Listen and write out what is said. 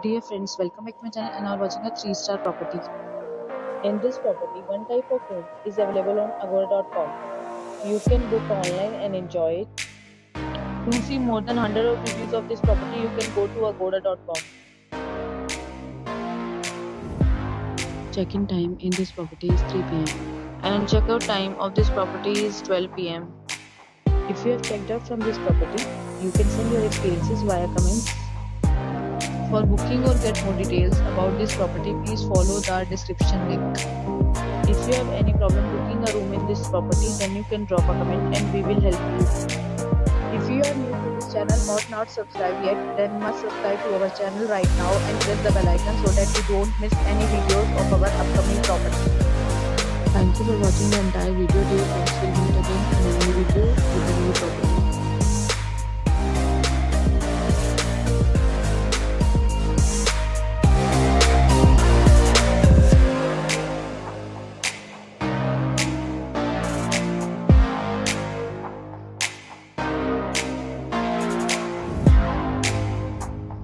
Dear friends, welcome back to my channel and are watching a 3-star property. In this property, one type of room is available on Agora.com. You can book online and enjoy it. To see more than 100 of reviews of this property, you can go to Agora.com. Check-in time in this property is 3 p.m. and check-out time of this property is 12 p.m. If you have checked out from this property, you can send your experiences via comments. For booking or get more details about this property, please follow the description link. If you have any problem booking a room in this property, then you can drop a comment and we will help you. If you are new to this channel or not subscribed yet, then must subscribe to our channel right now and press the bell icon so that you don't miss any videos of our upcoming property. Thank you for watching the entire video. Dear friends, will meet again in a new video with a new property.